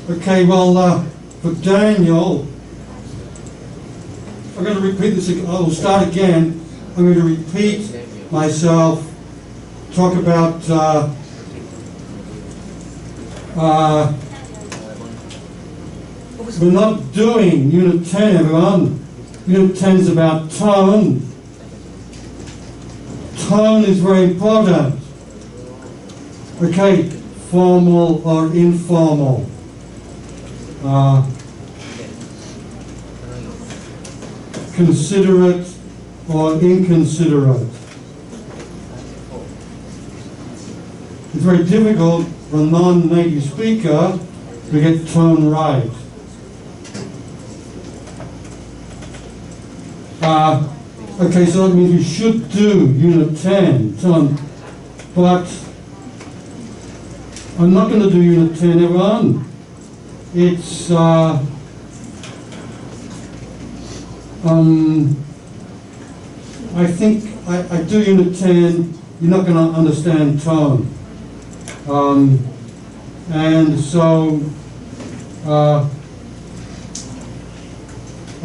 Okay, well, for Daniel, I'm going to repeat this. I'll start again. I'm going to repeat myself, talk about we're not doing Unit 10, everyone. Unit 10 is about tone. Tone is very important. Okay, formal or informal. Considerate or inconsiderate. It's very difficult for a non-native speaker to get tone right. Okay, so that means we should do Unit 10, tone, but I'm not going to do Unit 10, everyone. It's, I think I do Unit 10, you're not going to understand tone. And so,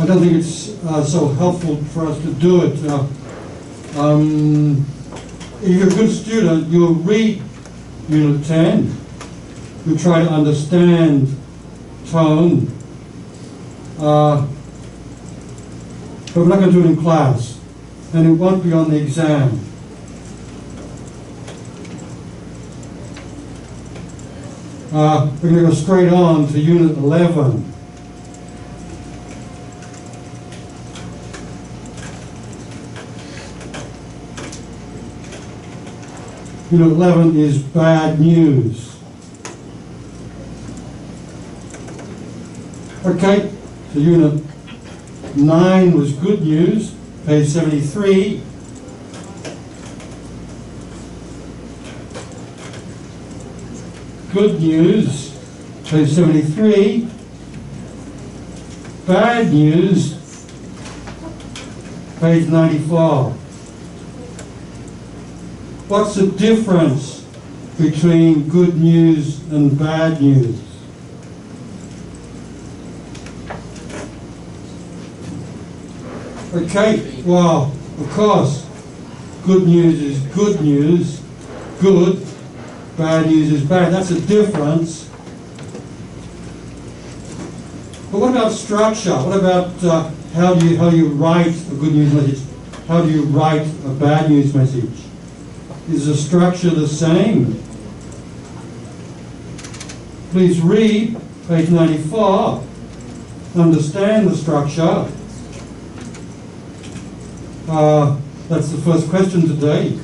I don't think it's so helpful for us to do it. If you're a good student, you'll read Unit 10. You'll try to understand tone. But we're not going to do it in class. And it won't be on the exam. We're going to go straight on to Unit 11. Unit 11 is bad news. Okay, so Unit 9 was good news, page 73. Good news, page 73. Bad news, page 94. What's the difference between good news and bad news? Okay, well, of course, good news is good news, good, bad news is bad. That's a difference. But what about structure? What about how do you write a good news message? How do you write a bad news message? Is the structure the same? Please read page 94. Understand the structure. That's the first question today.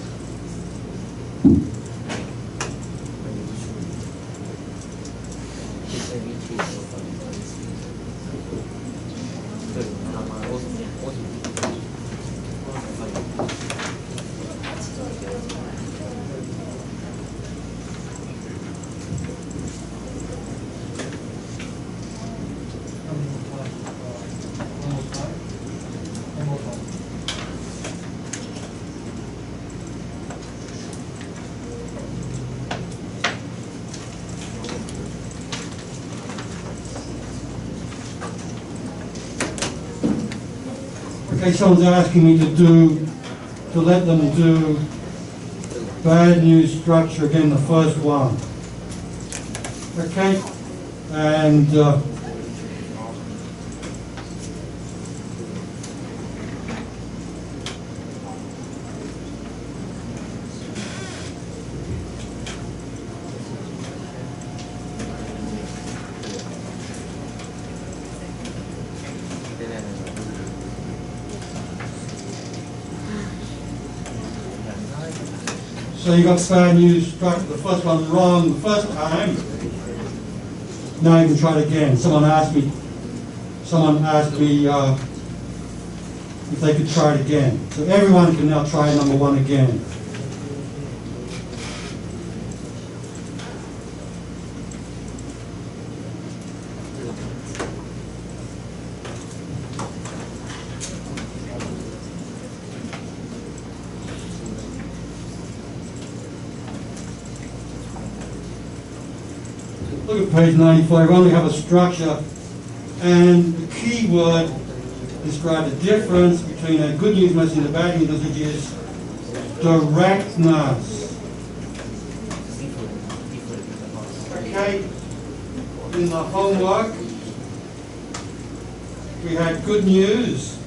Okay, someone's asking me to let them do bad news structure again, the first one. Okay, and so you got bad news structure, the first one wrong the first time. Now you can try it again. Someone asked me if they could try it again. So everyone can now try number one again. look at page 95, we only have a structure, and the key word describe the difference between a good news message and a bad news message is directness. Okay, in the homework, we had good news.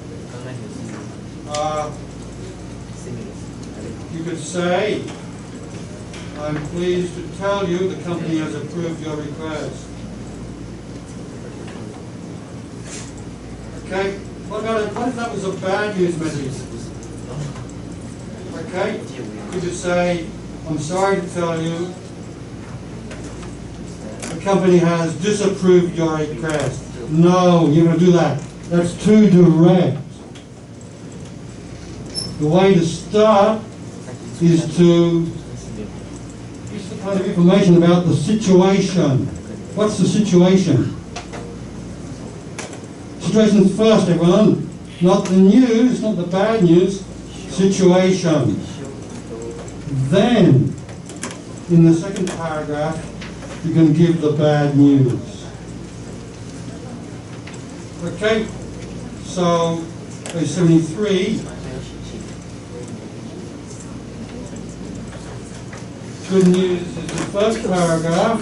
You could say, I'm pleased to tell you the company has approved your request. Okay, what if that was a bad news message? Okay, you could say, I'm sorry to tell you the company has disapproved your request. No, you're going to do that. That's too direct. The way to start is to use the kind of information about the situation. What's the situation? Situation's first, everyone. Not the news, not the bad news. Situation. Then, in the second paragraph, you can give the bad news. Okay? So, page 73. Good news is the first paragraph.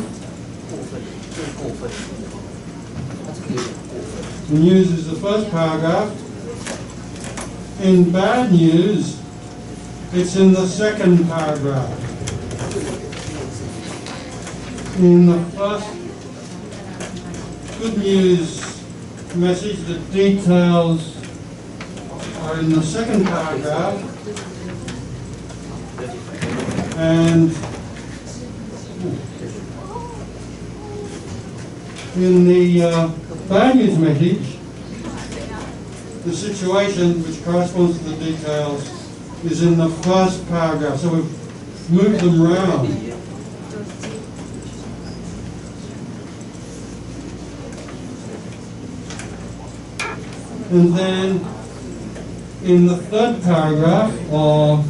The news is the first paragraph. In bad news, it's in the second paragraph. In the first good news message, the details are in the second paragraph. And in the bad news message, the situation which corresponds to the details is in the first paragraph. So we've moved them around. And then in the third paragraph, or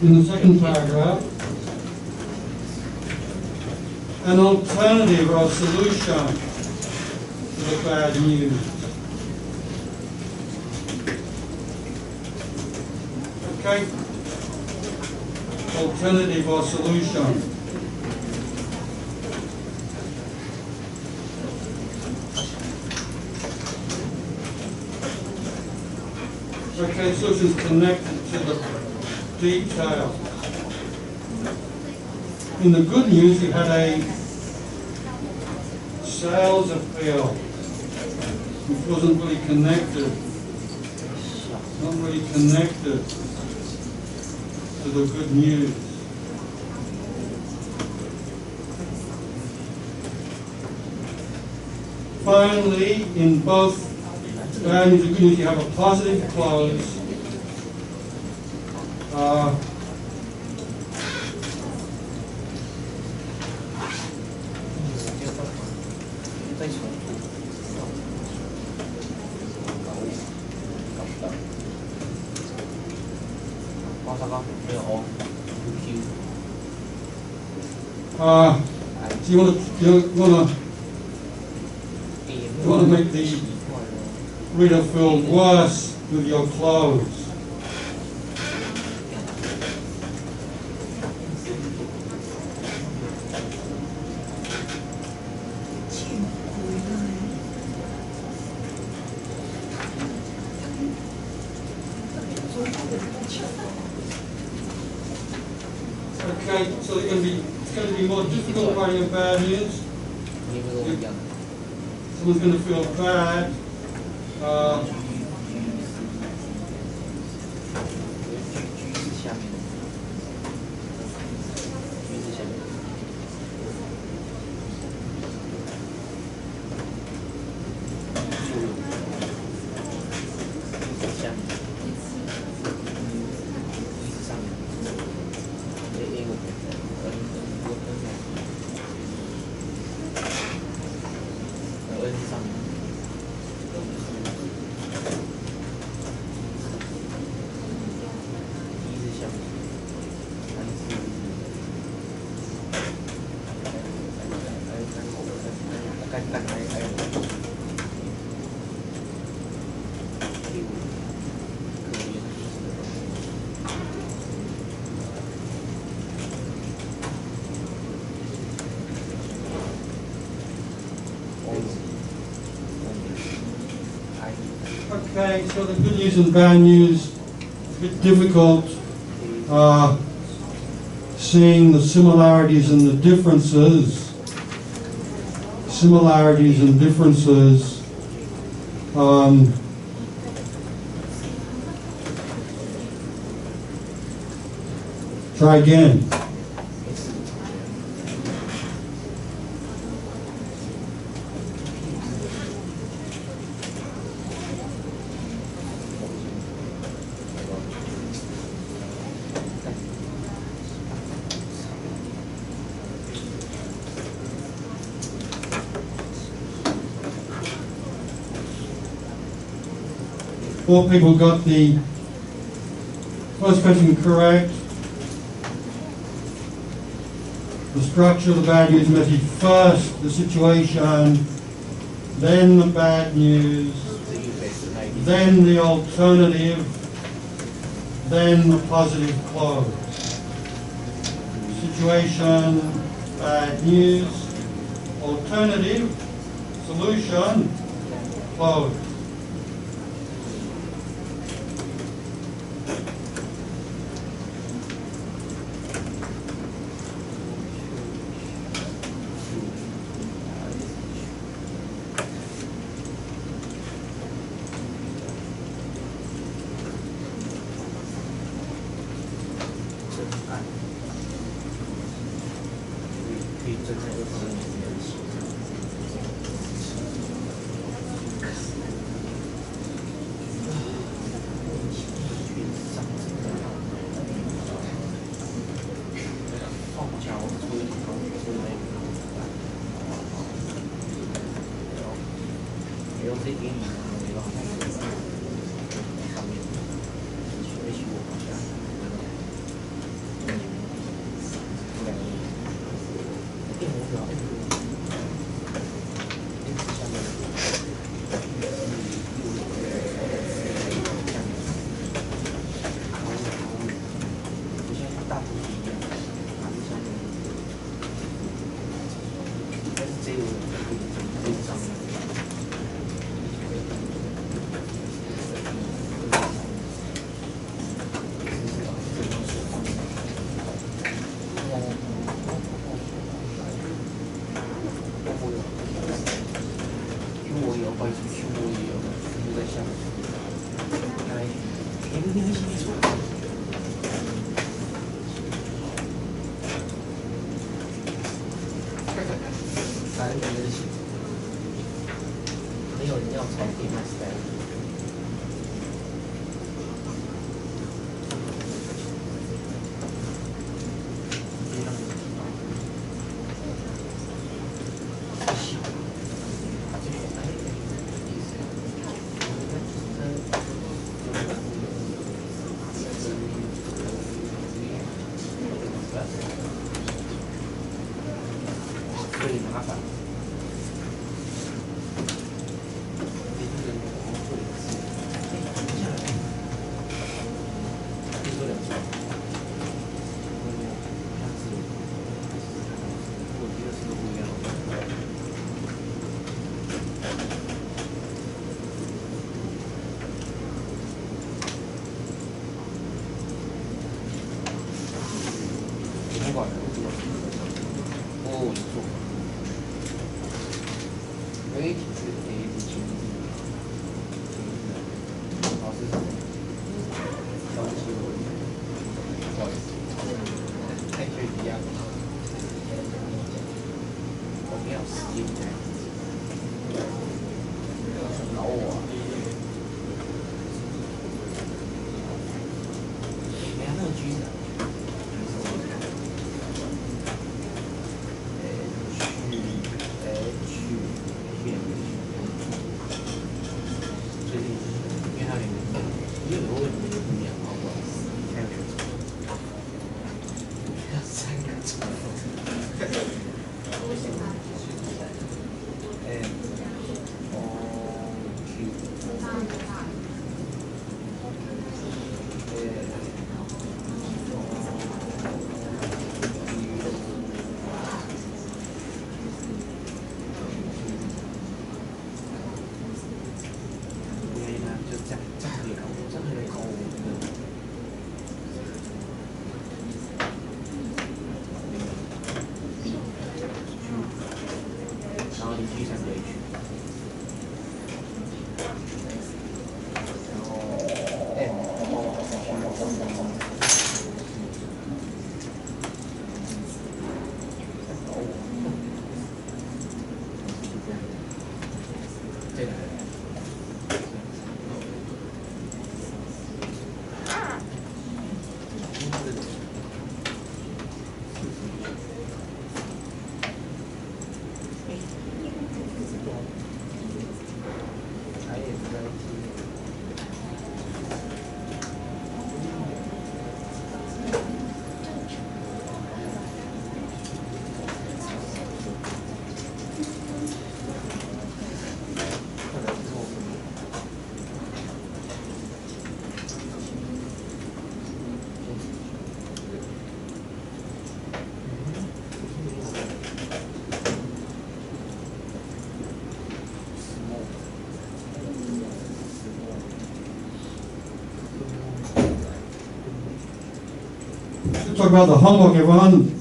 in the second paragraph, an alternative or solution to the bad news. Okay? Alternative or solution. Okay, solution is connected to the detail. In the good news, you had a sales appeal, which wasn't really connected, not really connected to the good news. Finally, in both bad news and good news, you have a positive close. So you want to make the reader feel worse with your clothes. Okay, so it's going to be more difficult writing bad news. Someone's going to feel bad. Okay, so the good news and the bad news, it's a bit difficult seeing the similarities and the differences. Similarities and differences. Try again. Four people got the first question correct. The structure of the bad news message: first the situation, then the bad news, then the alternative, then the positive close. Situation, bad news, alternative, solution, close. Let's talk about the homework, everyone.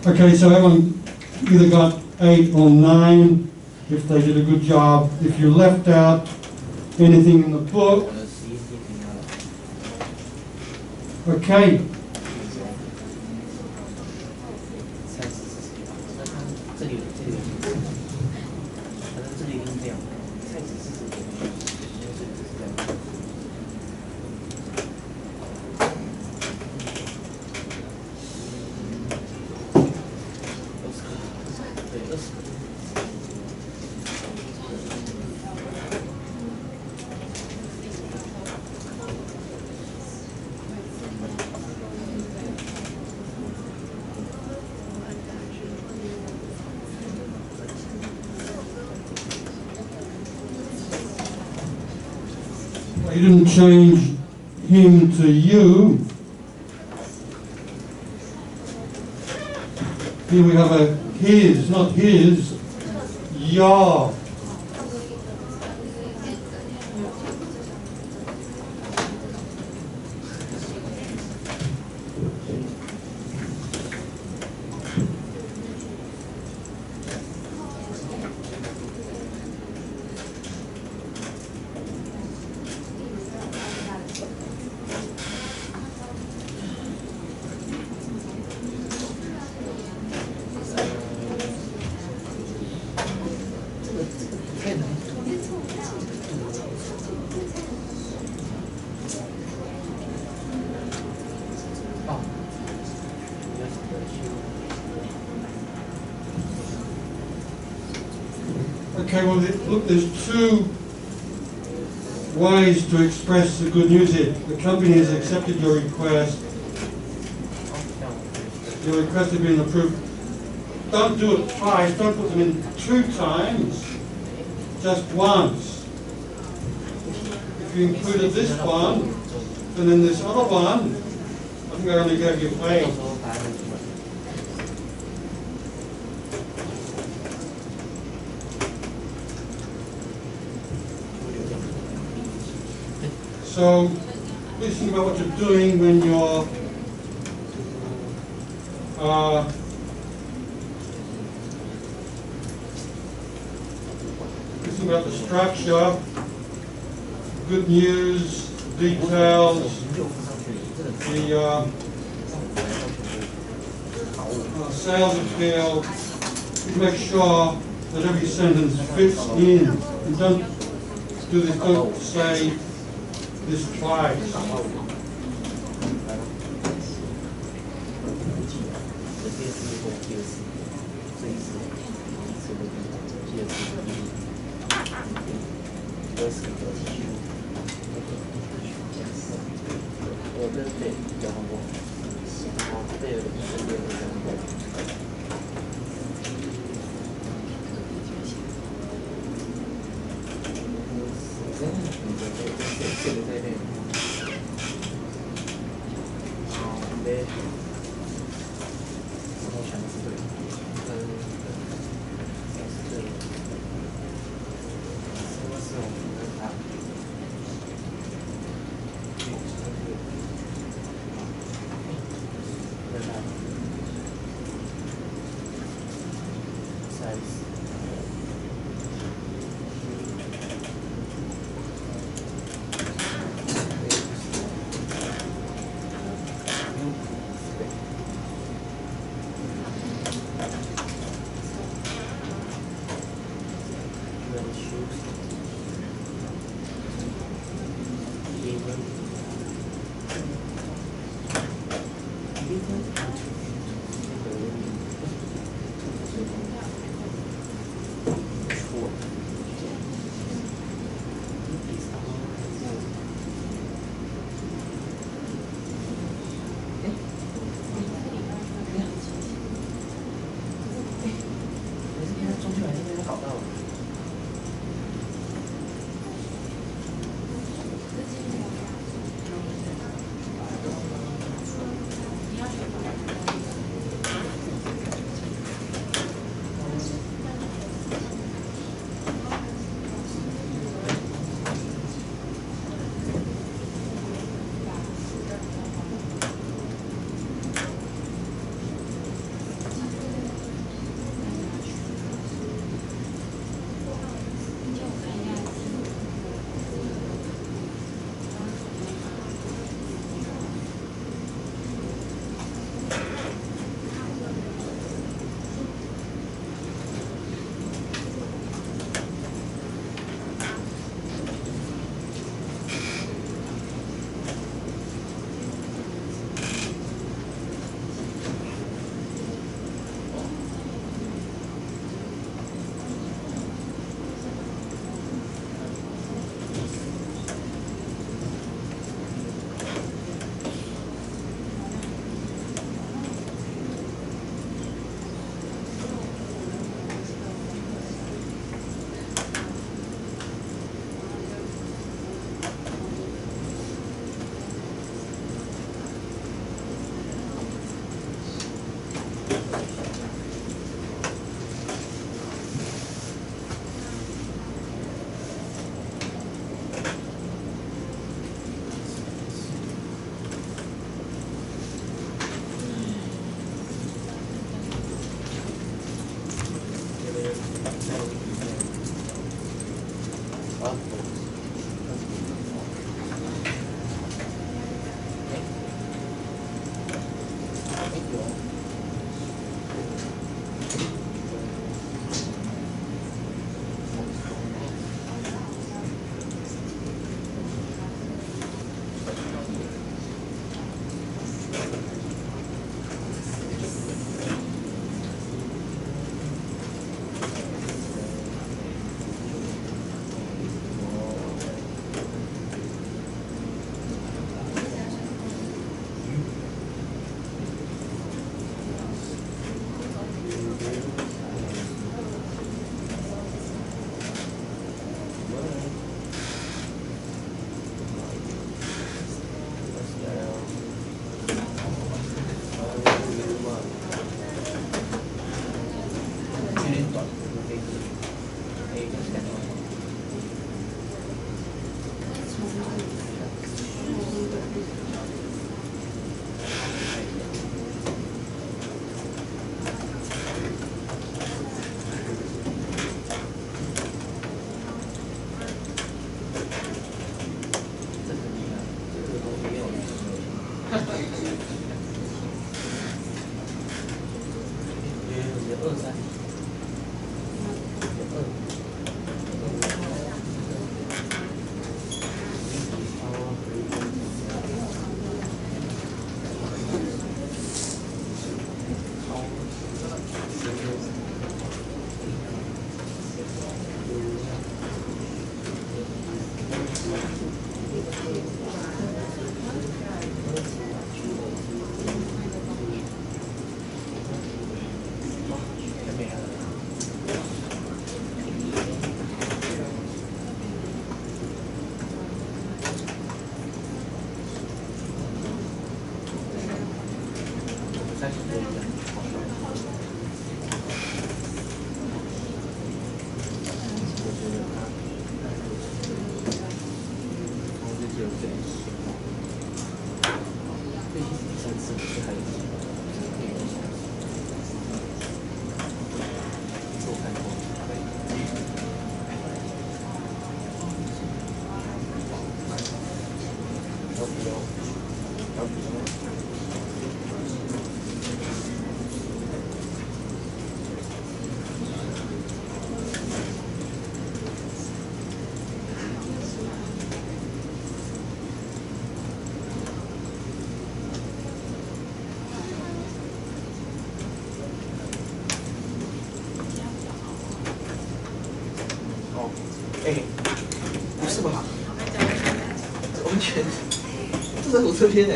Okay, so everyone either got 8 or 9 if they did a good job. If you left out anything in the book, okay. You didn't change him to you. Here we have a his, not his, your. Okay, well, look, there's 2 ways to express the good news here. The company has accepted your request. Your request has been approved. Don't do it twice. Don't put them in 2 times. Just once. If you included this one, and then this other one, I think I only gave you 8. So, please think about what you're doing when you're think about the structure, good news, details, the sales appeal. Make sure that every sentence fits in. And don't do this, don't say this twice. 不是吧？完全，这在我这边呢。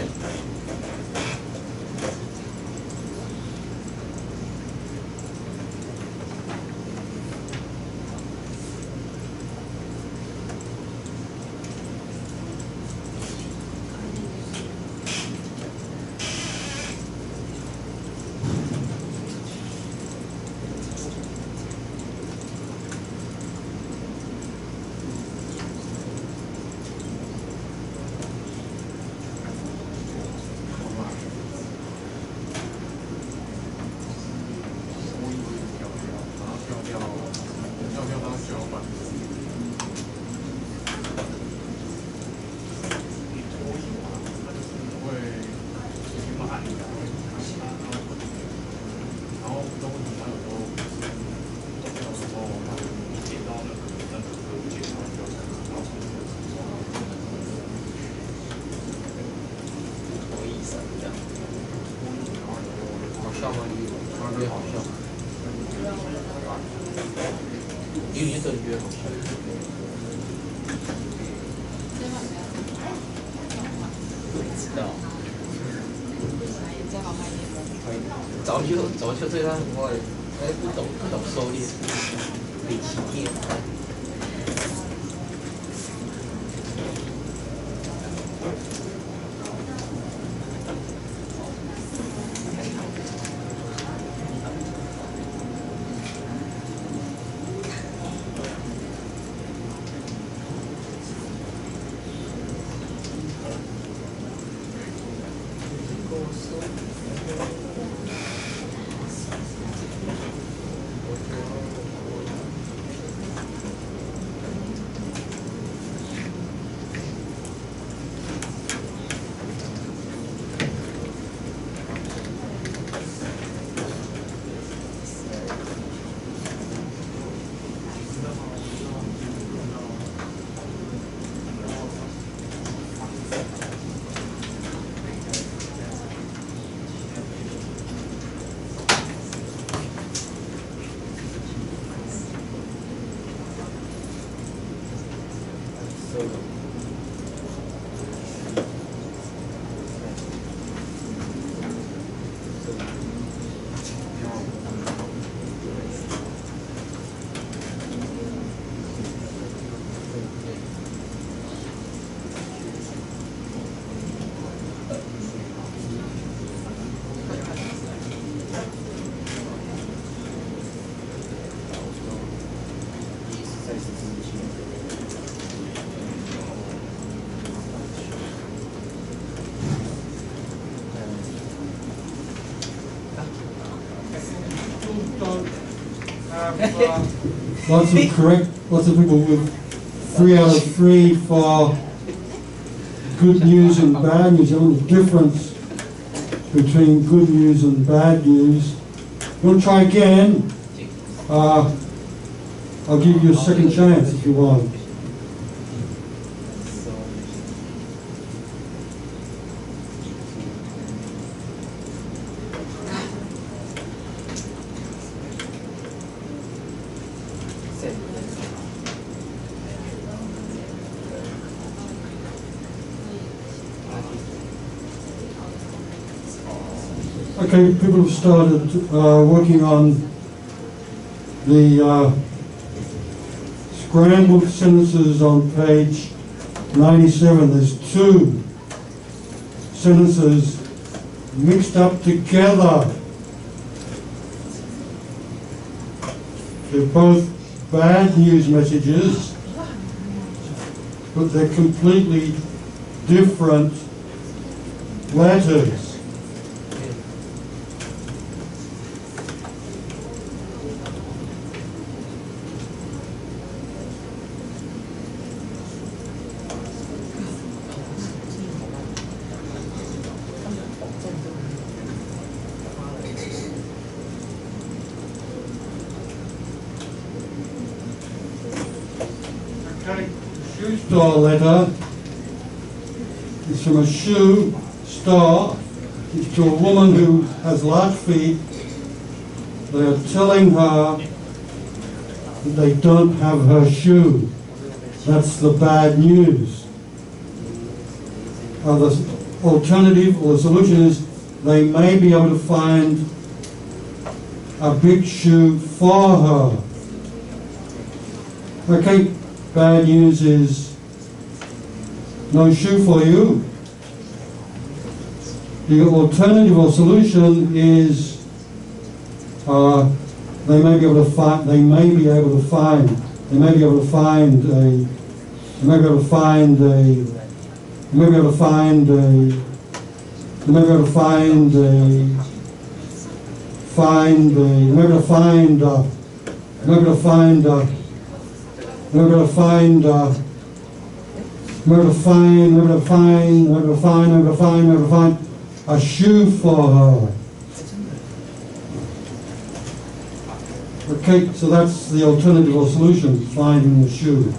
因为这约好笑。知道。早就对他很坏，不懂收敛，被欺骗。Lots of people with 3 out of 3 for good news and bad news. The only difference between good news and bad news. You want to try again? I'll give you a second chance if you want. Okay, people have started working on the scrambled sentences on page 97. There's 2 sentences mixed up together. They're both bad news messages, but they're completely different letters. Shoe store letter is from a shoe store. It's to a woman who has large feet. They are telling her that they don't have her shoe. That's the bad news. The alternative or the solution is they may be able to find a big shoe for her. Okay. Bad news is no shoe for you. The alternative or solution is they may be able to find a shoe for her. Okay, so that's the alternative or solution, finding the shoe.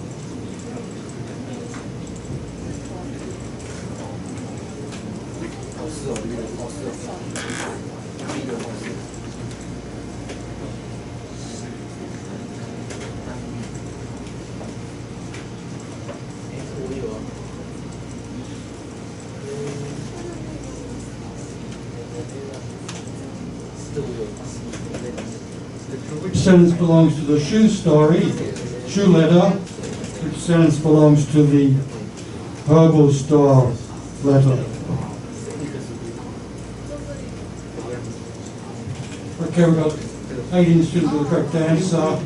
Which sentence belongs to the shoe story, shoe letter? Which sentence belongs to the herbal store letter? Okay, we've got 18 students with the correct answer.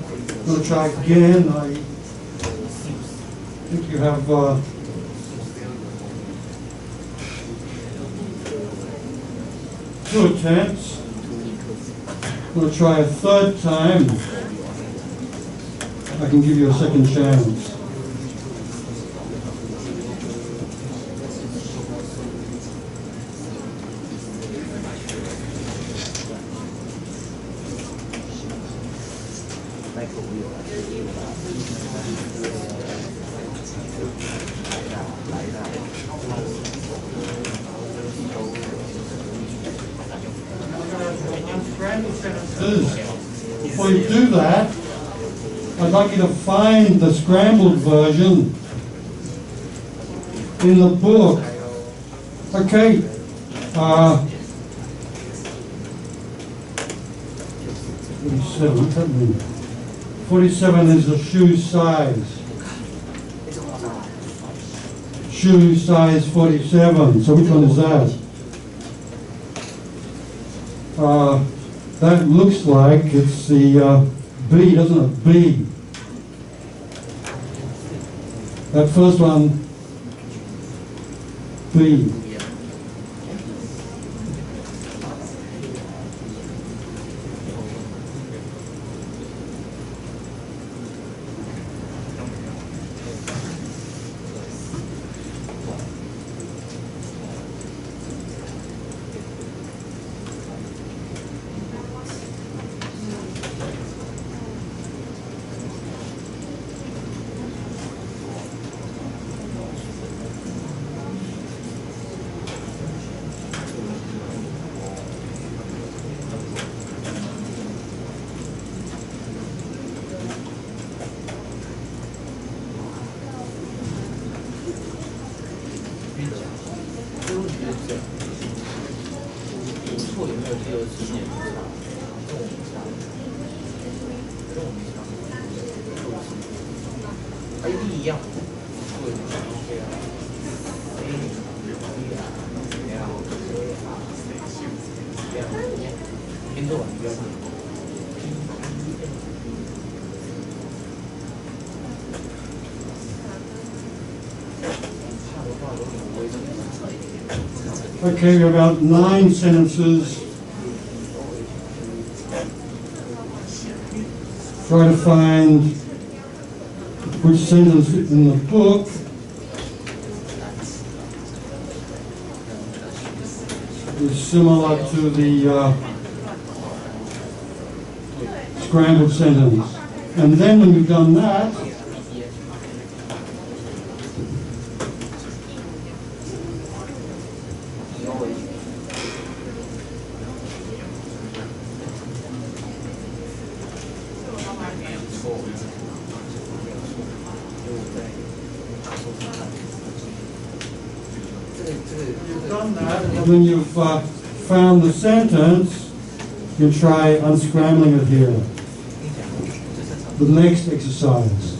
We'll try again. I think you have 2 attempts. We'll try a 3rd time. I can give you a second chance. Before you do that, I'd like you to find the scrambled version in the book. Okay. 47, what's that mean? 47 is the shoe size. Shoe size 47. So which one is that? That looks like it's the B, doesn't it? B. That first one, B. Okay, we have about 9 sentences. Try to find which sentence in the book is similar to the scrambled sentence. And then when you've done that, when you've found the sentence, you try unscrambling it here. The next exercise.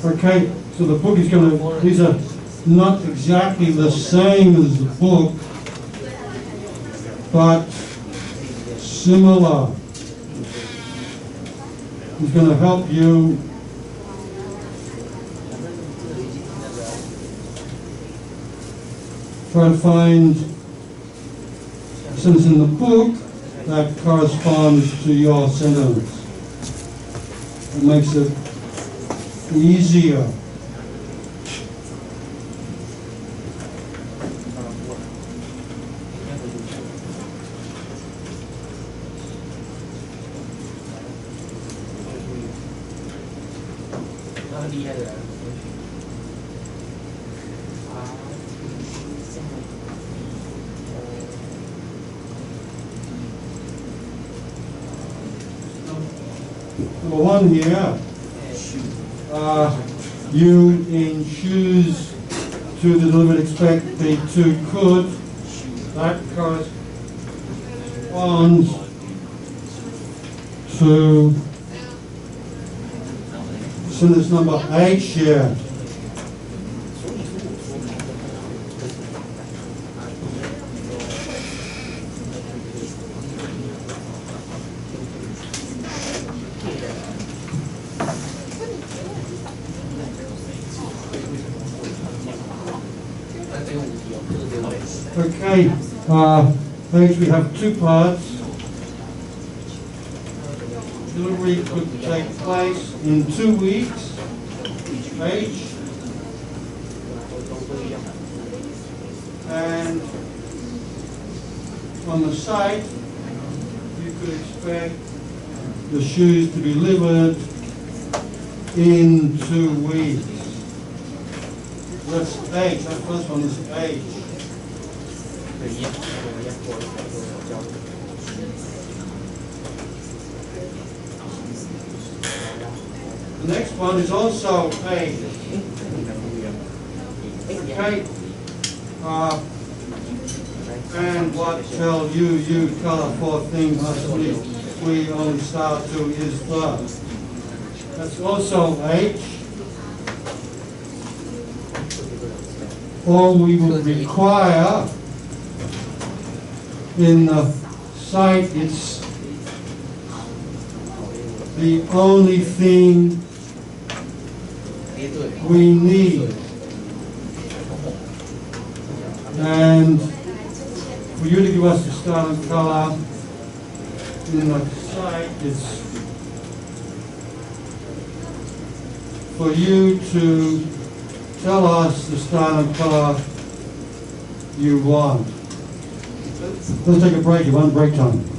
Okay, so the book is going to, these are not exactly the same as the book, but similar. It's going to help you try to find a sentence in the book that corresponds to your sentence. It makes it easier. Number 1 here, you in shoes to deliver expect the to could, that corresponds to sentence number 8 here. Okay, page we have 2 parts. Delivery could take place in 2 weeks. H. And on the site, you could expect the shoes to be delivered in 2 weeks. That's H. That first one is H. The next one is also H. Okay. And what shall you tell her for thing must we only start to is the. That's also H. Or we would require in the site it's the only thing we need. And for you to give us the style and color in the site, it's for you to tell us the style and color you want. Let's take a break. You want break time.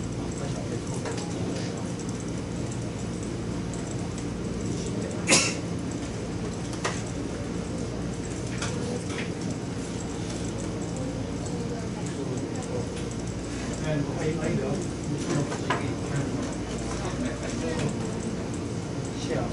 Share.